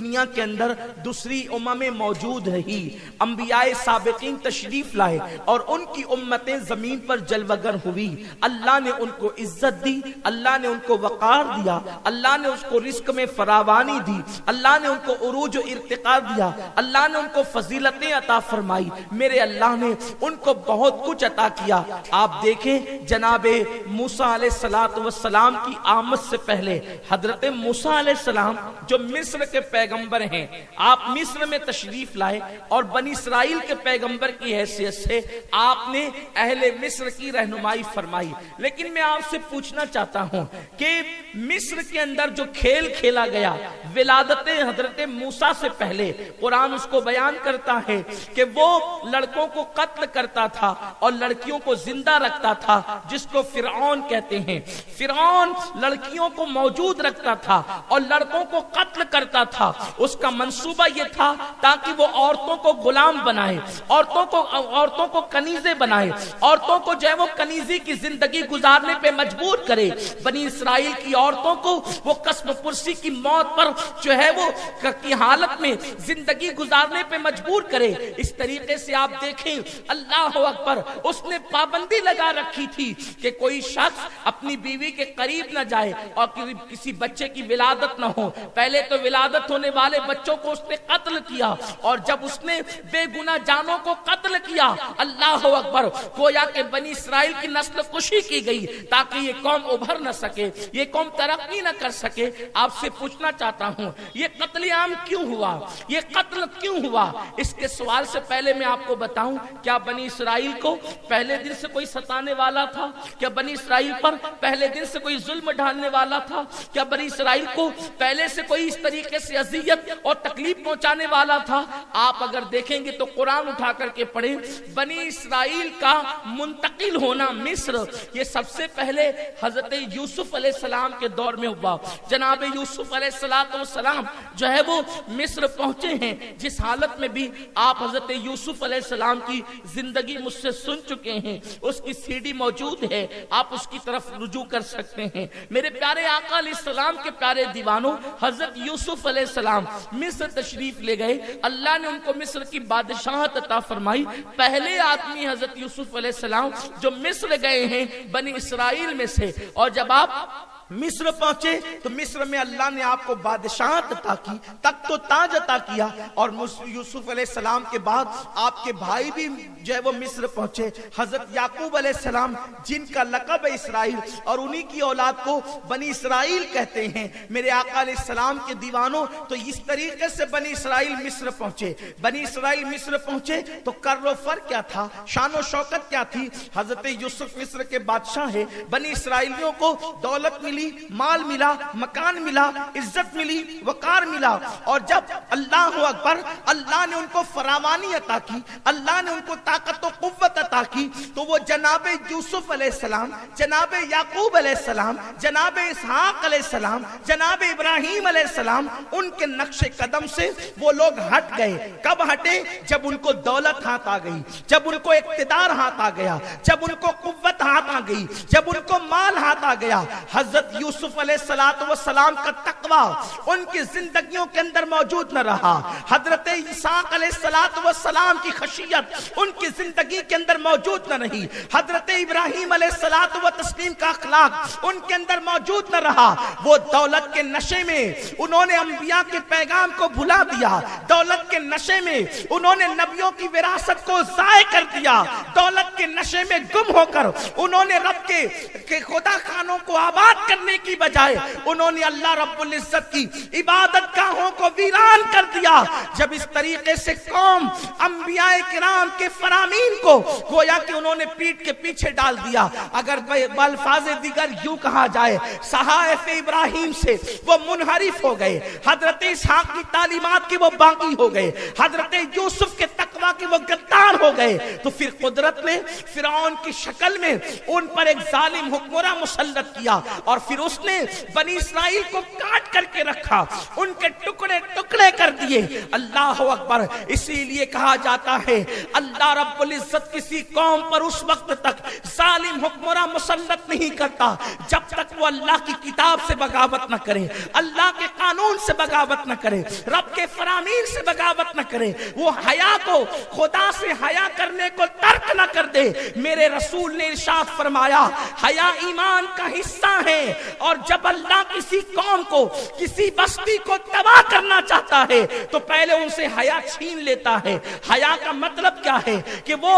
دنیا کے اندر دوسری اممیں موجود رہی، انبیاء سابقین تشریف لائے اور ان کی امتیں زمین پر جلوگر ہوئی۔ اللہ نے ان کو عزت دی، اللہ نے ان کو وقار دیا، اللہ نے اس کو رزق میں فراوانی دی، اللہ نے ان کو عروج و ارتقاء دیا، اللہ نے ان کو فضیلتیں عطا فرمائی، میرے اللہ نے ان کو بہت کچھ عطا کیا۔ آپ دیکھیں جناب موسیٰ علیہ السلام کی آمد سے پہلے حضرت موسیٰ علیہ السلام جو مصر کے پیغمبر ہیں، آپ مصر میں تشریف لائے اور بنی اسرائیل کے پیغمبر کی حیثیت سے آپ نے اہل مصر کی رہنمائی فرمائی۔ لیکن میں آپ سے پوچھنا چاہتا ہوں کہ مصر کے اندر جو کھیل کھیلا گیا ولادت حضرت موسیٰ سے پہلے، قرآن اس کو بیان کرتا ہے کہ وہ لڑکوں کو قتل کرتا تھا اور لڑکیوں کو زندہ رکھتا تھا، جس کو فرعون کہتے ہیں۔ فرعون لڑکیوں کو موجود رکھتا تھا اور لڑکوں کو قتل کرتا تھا۔ اس کا منصوبہ یہ تھا تاکہ وہ عورتوں کو غلام بنائے، عورتوں کو کنیزیں بنائے، عورتوں کو جو ہے وہ کنیزی کی زندگی گزارنے پہ مجبور کرے۔ بنی اسرائیل کی عورتوں کو وہ قسم پرسی کی موت پر جو ہے وہ کی حالت میں زندگی گزارنے پہ مجبور کرے۔ اس طریقے سے آپ دیکھیں اللہ اکبر، اس نے پابندی لگا رکھی تھی کہ کوئی شخص اپنی بیوی کے قریب نہ جائے اور کسی بچے کی ولادت نہ ہو۔ پہلے تو ولادت ہونے والے بچوں کو اس نے قتل کیا، اور جب اس نے بے گناہ جانوں کو قتل کیا، اللہ اکبر، گویا کہ بنی اسرائیل کی نسل کشی کی گئی تاکہ یہ قوم ابھر نہ سکے، یہ قوم ترقی نہ کر سکے۔ آپ سے پوچھنا چاہتا ہوں یہ قتل عام کیوں ہوا، یہ قتل کیوں ہوا؟ اس کے سوال سے پہلے میں آپ کو بتاؤں، کیا بنی اسرائیل کو پہلے دن سے کوئی ستانے والا تھا؟ کیا بنی اسرائیل پر پہلے دن سے کوئی ظلم ڈھالنے والا تھا؟ کیا بنی اسرائیل کو پہلے سے کوئی اس طریقے سے اذیت اور تکلیف پہنچانے والا تھا؟ آپ اگر دیکھیں گے تو قرآن اٹھا کر کے پڑھیں، بنی اسرائیل کا منتقل ہونا مصر یہ سب سے پہلے حضرت یوسف علیہ السلام کے دور میں ہوا۔ جناب یوسف علیہ السلام جو ہے وہ مصر پہنچے ہیں، جس حالت میں بھی آپ حضرت یوسف علیہ السلام کی زندگی مجھ سے سن چکے ہیں، اس کی سی ڈی موجود ہے، آپ اس کی طرف رجوع کر سکتے ہیں۔ میرے پیارے آقا علیہ السلام کے پیارے دیوانوں، حضرت یوسف علیہ السلام مصر تشریف لے گئے، اللہ نے ان کو مصر کی بادشاہت عطا فرمائی۔ پہلے آدمی حضرت یوسف علیہ السلام جو مصر گئے ہیں بنی اسرائیل میں سے، اور جب آپ مصر پہنچے تو مصر میں اللہ نے آپ کو بادشاہت عطا کی، تخت و تاج عطا کیا، اور یوسف علیہ السلام کے بعد آپ کے بھائی بھی جو ہے وہ مصر پہنچے، حضرت یعقوب علیہ السلام جن کا لقب ہے اسرائیل، اور انہی کی اولاد کو بنی اسرائیل کہتے ہیں۔ میرے آقا علیہ السلام کے دیوانوں، تو اس طریقے سے بنی اسرائیل مصر پہنچے۔ بنی اسرائیل مصر پہنچے تو کر و فر کیا تھا، شان و شوکت کیا تھی؟ حضرت یوسف مصر کے بادشاہ ہیں، بنی اسرائیلیوں کو دولت ملی، مال ملا، مکان ملا، عزت ملی، وقار ملا، اور جب اللہ اکبر اللہ نے ان کو فراوانی عطا کی، اللہ نے ان کو طاقت و قوت عطا کی، تو وہ جناب یوسف علیہ السلام، جناب یعقوب علیہ السلام، جناب اسحاق علیہ السلام، جناب ابراہیم علیہ السلام، ان کے نقش قدم سے وہ لوگ ہٹ گئے۔ کب ہٹے؟ جب ان کو دولت ہاتھ آ گئی، جب ان کو اقتدار ہاتھ آ گیا، جب ان کو قوت ہاتھ آ گئی، جب ان کو مال ہاتھ آ گیا۔ حضرت یوسف علیہ السلام کا تقوی ان کی زندگیوں کے اندر موجود نہ رہا، حضرت اسحاق علیہ السلام کی خشیت ان کی زندگی کے اندر موجود نہ رہی، حضرت ابراہیم علیہ السلام کا اخلاق ان کے اندر موجود نہ رہا۔ وہ دولت کے نشے میں انہوں نے انبیاء کے پیغام کو بھلا دیا، دولت کے نشے میں انہوں نے نبیوں کی وراثت کو ضائع کر دیا، دولت کے نشے میں گم ہو کر انہوں نے رب کے خدا خانوں کو آباد کرنے کی بجائے انہوں نے اللہ رب العزت کی عبادت گاہوں کو ویران کر دیا۔ جب اس طریقے سے قوم انبیاء کرام کے فرامین کو گویا کہ انہوں نے پیٹ کے پیچھے ڈال دیا، اگر بالفاظ دیگر یوں کہا جائے صحائف ابراہیم سے وہ منحرف ہو گئے، حضرت اسحاق کی تعلیمات کی وہ باغی ہو گئے، حضرت یوسف کے تقوی کے وہ غدار ہو گئے، تو پھر قدرت نے فرعون کی شکل میں ان پر ایک ظالم حکمراں مسلط کیا، اور پھر اس نے بنی اسرائیل کو کاٹ کر کے رکھا، ان کے ٹکڑے ٹکڑے کر دیے. اللہ اکبر. اسی لیے کہا جاتا ہے اللہ رب العزت کسی قوم پر اس وقت تک ظالم حکمراں مسلط نہیں کرتا جب تک وہ اللہ کی کتاب سے بغاوت نہ کرے, اللہ کے قانون سے بغاوت نہ کرے, رب کے فرامین سے بغاوت نہ کرے, وہ حیا کو, خدا سے حیا کرنے کو ترک نہ کر دے. میرے رسول نے ارشاد فرمایا حیا ایمان کا حصہ ہے, اور جب اللہ کسی قوم کو, کسی بستی کو تباہ کرنا چاہتا ہے تو پہلے ان سے حیا چھین لیتا ہے. حیا کا مطلب کیا ہے کہ وہ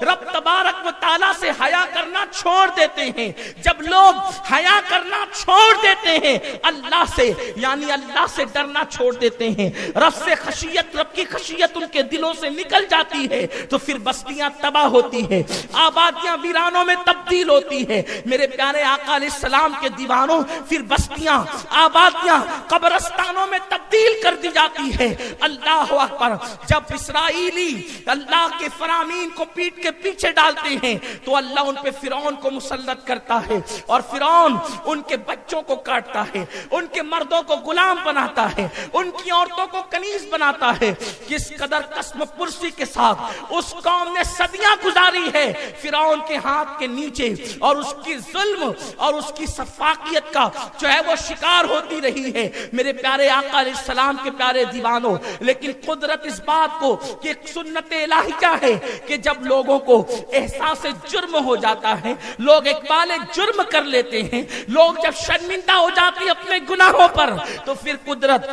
رب تبارک و تعالیٰ سے حیا کرنا چھوڑ دیتے ہیں. جب لوگ حیا کرنا چھوڑ دیتے ہیں اللہ سے, یعنی اللہ سے ڈرنا چھوڑ دیتے ہیں, رب سے خشیت, رب کی خشیت ان کے دلوں سے نکل جاتی ہے, تو پھر بستیاں تباہ ہوتی ہیں, آبادیاں ویرانوں میں تبدیل ہوتی ہے. میرے پیارے آقا علیہ السلام کے دیوانوں, پھر بستیاں, آبادیاں قبرستانوں میں تبدیل کر دی جاتی ہے. اللہ اکبر. جب اسرائیلی اللہ کے فرامین کو پیٹ کے پیچھے ڈالتے ہیں تو اللہ ان پہ فرعون کو مسلط کرتا ہے, اور فرعون ان کے بچوں کو کاٹتا ہے, ان کے مردوں کو غلام بناتا ہے, ان کی عورتوں کو کنیز بناتا ہے. کس قدر قسم پرسی کے ساتھ اس قوم نے صدیاں گزاری ہے فرعون کے ہاتھ کے نیچے, اور اس کی ظلم اور اس کی سفاکیت کا جو ہے وہ شکار ہوتی رہی ہے. میرے پیارے آقا علیہ السلام کے پیارے دیوانوں, لیکن قدرت اس بات کو کہ سنت الہی کیا ہے کہ جب لوگوں کو احساس جرم ہو جاتا ہے, لوگ اقبال جرم کر لیتے ہیں, لوگ جب شرمندہ ہو جاتے ہیں اپنے گناہوں پر, تو پھر قدرت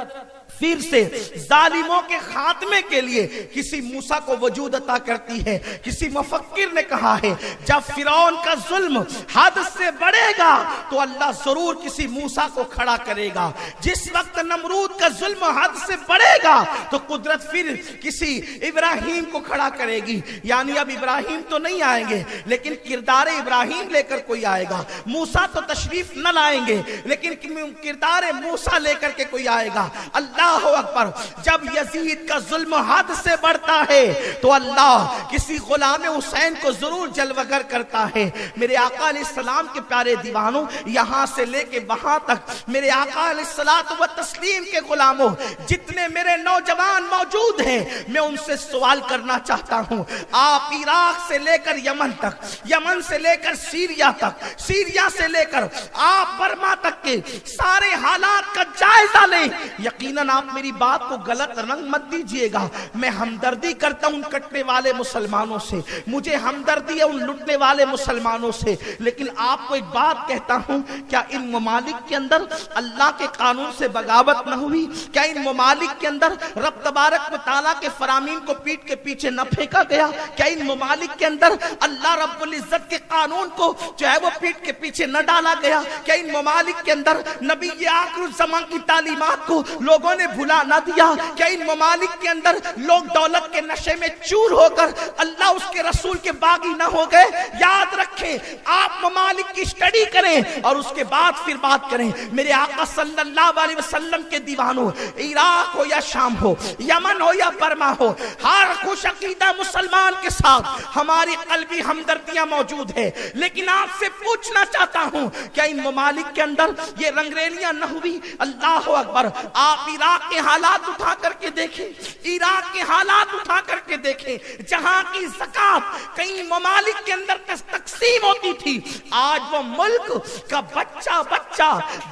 پھر سے ظالموں کے خاتمے کے لیے کسی موسیٰ کو وجود عطا کرتی ہے. کسی مفکر نے کہا ہے جب فرعون کا ظلم حد سے بڑھے گا تو اللہ ضرور کسی موسیٰ کو کھڑا کرے گا. جس وقت نمرود کا ظلم حد سے بڑھے گا تو قدرت پھر کسی ابراہیم کو کھڑا کرے گی. یعنی اب ابراہیم تو نہیں آئیں گے لیکن کردار ابراہیم لے کر کوئی آئے گا. موسیٰ تو تشریف نہ لائیں گے لیکن کردار موسیٰ لے کر کے کوئی آئے گا. اللہ اکبر. جب یزید کا ظلم حد سے بڑھتا ہے تو اللہ کسی غلام حسین کو ضرور جلوگر کرتا ہے. میرے آقا علیہ السلام کے پیارے دیوانوں, یہاں سے لے کے وہاں تک میرے آقا علیہ الصلوۃ والتسلیم کے غلاموں, جتنے میرے نوجوان موجود ہیں, میں ان سے سوال کرنا چاہتا ہوں. آپ عراق سے لے کر یمن تک, یمن سے لے کر سیریا تک, سیریا سے لے کر آپ برما تک کے سارے حالات کا جائزہ لیں. یقیناً آپ میری بات کو غلط رنگ مت دیجئے گا. میں ہمدردی کرتا ہوں ان کٹنے والے مسلمانوں سے, مجھے ہمدردی ہے ان لٹنے والے مسلمانوں سے, لیکن آپ کو ایک بات کہتا ہوں, کیا ان ممالک کے اندر اللہ کے قانون سے بغاوت نہ ہوئی؟ کیا ان ممالک کے اندر رب تبارک و تعالیٰ کے فرامین کو پیٹ کے پیچھے نہ پھینکا گیا؟ کیا ان ممالک کے اندر اللہ رب العزت کے قانون کو جو ہے وہ پیٹ کے پیچھے نہ ڈالا گیا؟ کیا ان ممالک کے اندر نبی آخر الزمان کی تعلیمات کو لوگوں نے بھلا نہ دیا؟ کیا ان ممالک کے اندر لوگ دولت کے نشے میں چور ہو کر اللہ اس کے رسول کے باغی نہ ہو گئے؟ یاد رکھیں, آپ ممالک کی اسٹڈی کریں اور اس کے بعد پھر بات کریں. میرے آقا صلی اللہ علیہ وسلم کے دیوانوں, عراق ہو یا شام ہو, یمن ہو یا برما ہو, ہر خوش عقیدہ مسلمان کے ساتھ ہماری قلبی ہمدردیاں موجود ہے. لیکن آپ سے پوچھنا چاہتا ہوں, کیا ان ممالک کے اندر یہ رنگریلیاں نہ ہوئی؟ اللہ اکبر. آپ عراق کے حالات اٹھا کر کے دیکھیں, عراق کے حالات اٹھا کر کے دیکھیں, جہاں کی زکات کئی ممالک کے اندر تقسیم ہوتی تھی, آج وہ ملک کا بچہ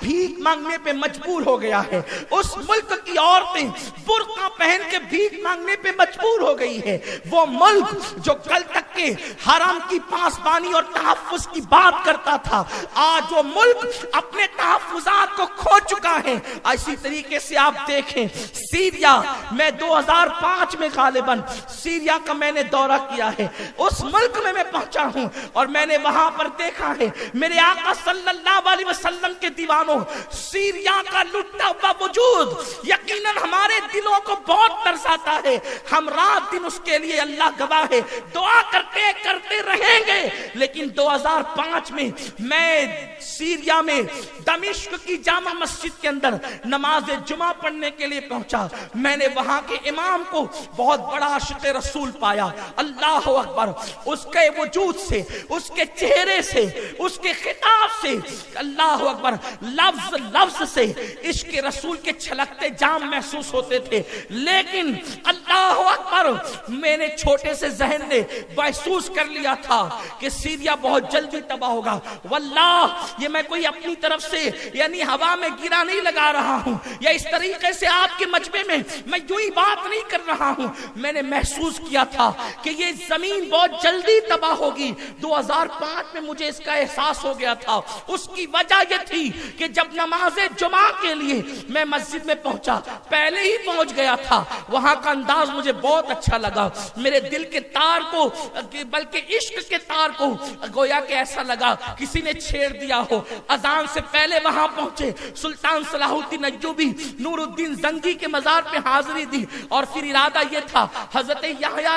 بھیک مانگنے پہ مجبور ہو گیا ہے. اس ملک کی عورتیں برقع پہن کے بھیک مانگنے پہ مجبور ہو گئی ہے. وہ ملک جو کل تک کے حرم کی پاسبانی اور تحفظ کی بات کرتا تھا, آج وہ ملک اپنے تحفظات کو کھو چکا ہے. اسی طریقے سے آپ دیکھیں سیریا, میں 2005 میں غالباً سیریا کا میں نے دورہ کیا ہے, اس ملک میں پہنچا ہوں اور میں نے وہاں پر دیکھا ہے. میرے آقا صلی اللہ علیہ وسلم کے دیوانوں, سیریا کا لٹا ہوا وجود یقیناً ہمارے دلوں کو بہت ترساتا ہے. ہم رات دن اس کے لیے اللہ گواہ ہے دعا کرتے رہیں گے. لیکن 2005 میں میں سیریا میں دمشق کی جامع مسجد کے اندر نماز جمعہ پڑھنے کے لیے پہنچا. میں نے وہاں کے امام کو بہت بڑا عاشق رسول پایا. اللہ اکبر. اس کے وجود سے, اس کے چہرے سے, اس کے خطاب سے, اللہ اکبر, لفظ سے عشق رسول کے چھلکتے جام محسوس ہوتے ہوتے تھے، لیکن اللہ اکبر، میں نے چھوٹے سے ذہن نے محسوس کر لیا تھا کہ سیریا بہت جلدی تباہ ہوگا۔ واللہ یہ میں کوئی اپنی طرف سے یعنی ہوا میں گرا نہیں لگا رہا ہوں، یا اس طریقے سے آپ کے مجمع میں یوں ہی بات نہیں کر رہا ہوں، میں نے محسوس کیا تھا کہ یہ زمین بہت جلدی تباہ ہوگی۔ 2005 میں مجھے اس کا احساس ہو گیا تھا۔ اس کی وجہ یہ تھی کہ جب نماز جمعہ کے لیے میں مسجد میں پہنچا، پہلے ہی پہنچ گیا تھا، وہاں کا انداز مجھے بہت اچھا لگا، میرے دل کے تار کو بلکہ عشق کے تار کو گویا کہ ایسا لگا کسی نے چھیڑ دیا ہو۔ اذان سے پہلے وہاں پہنچے، سلطان صلاح الدین ایوبی نور الدین زنگی کے مزار پہ حاضری دی، اور پھر ارادہ یہ تھا حضرت یحییٰ